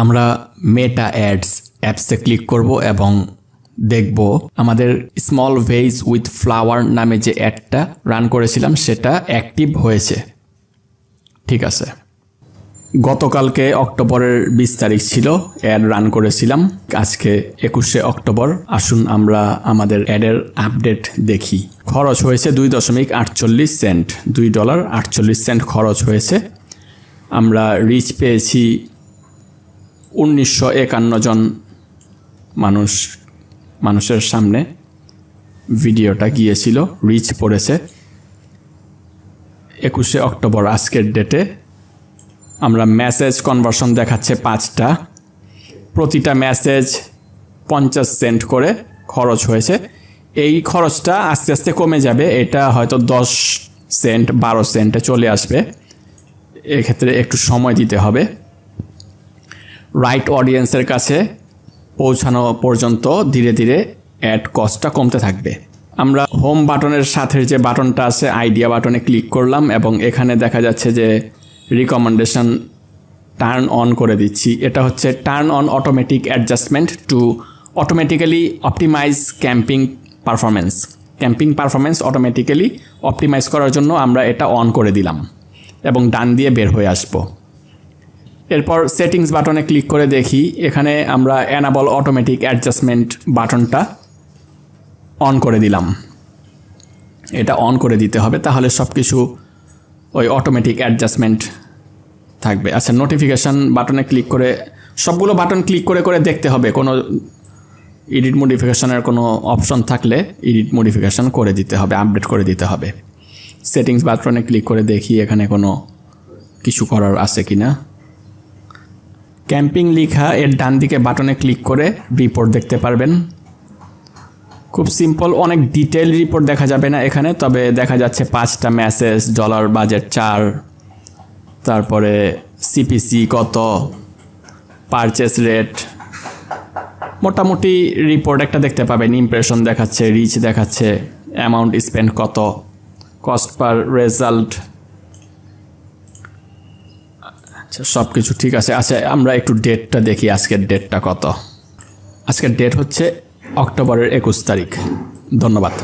আমরা মেটা অ্যাডস অ্যাপসে ক্লিক করব এবং দেখব আমাদের স্মল ভেজ উইথ ফ্লাওয়ার নামে যে অ্যাডটা রান করেছিলাম সেটা অ্যাক্টিভ হয়েছে। ঠিক আছে, গতকালকে অক্টোবরের 20 তারিখ ছিল, অ্যাড রান করেছিলাম। আজকে 21শে অক্টোবর। আসুন আমরা আমাদের অ্যাডের আপডেট দেখি। খরচ হয়েছে $2.48, $2.48 খরচ হয়েছে। আমরা রিচ পেয়েছি 1951 জন মানুষের সামনে ভিডিওটা গিয়েছিল, রিচ পড়েছে 21শে অক্টোবর আজকের ডেটে। আমরা মেসেজ কনভার্সন দেখাচ্ছে 5টা, প্রতিটা মেসেজ 50 সেন্ট করে খরচ হয়েছে। এই খরচটা আস্তে আস্তে কমে যাবে, এটা হয়তো 10 সেন্ট 12 সেন্টে চলে আসবে। এক্ষেত্রে একটু সময় দিতে হবে রাইট অডিয়েন্সের কাছে পৌঁছানো পর্যন্ত। ধীরে ধীরে অ্যাড কস্টটা কমতে থাকবে। আমরা হোম বাটনের সাথে যে বাটনটা আছে আইডিয়া বাটনে ক্লিক করলাম এবং এখানে দেখা যাচ্ছে যে রিকমেন্ডেশন টার্ন অন করে দিচ্ছি। এটা হচ্ছে turn on automatic adjustment to automatically optimise camping performance automatically optimise করার জন্য আমরা এটা অন করে দিলাম এবং ডান দিয়ে বের হয়ে আসব। এরপর সেটিংস বাটনে ক্লিক করে দেখি, এখানে আমরা এনাবল অটোমেটিক অ্যাডজাস্টমেন্ট বাটনটা অন করে দিলাম। এটা অন করে দিতে হবে, তাহলে সব কিছু ওই অটোমেটিক অ্যাডজাস্টমেন্ট থাকবে। আচ্ছা, নোটিফিকেশান বাটনে ক্লিক করে সবগুলো বাটন ক্লিক করে করে দেখতে হবে, কোনো এডিট মডিফিকেশানের কোনো অপশন থাকলে এডিট মডিফিকেশান করে দিতে হবে, আপডেট করে দিতে হবে। সেটিংস বাটনে ক্লিক করে দেখি এখানে কোনো কিছু করার আছে কি না। ক্যাম্পিং লেখা এর ডান দিকে বাটনে ক্লিক করে রিপোর্ট দেখতে পারবেন। খুব সিম্পল, অনেক ডিটেইল রিপোর্ট দেখা যাবে না এখানে, তবে দেখা যাচ্ছে 5টা মেসেজ, ডলার বাজেট 4, তারপরে সিপিসি কত, পারচেস রেট, মোটামুটি রিপোর্ট একটা দেখতে পাবেন। ইমপ্রেশন দেখাচ্ছে, রিচ দেখাচ্ছে, অ্যামাউন্ট স্পেন্ড কত, কস্ট পার রেজাল্ট, আচ্ছা সব কিছু ঠিক আছে। আচ্ছা, আমরা একটু ডেটটা দেখি, আজকের ডেটটা কত। আজকের ডেট হচ্ছে অক্টোবরের 21 তারিখ। ধন্যবাদ।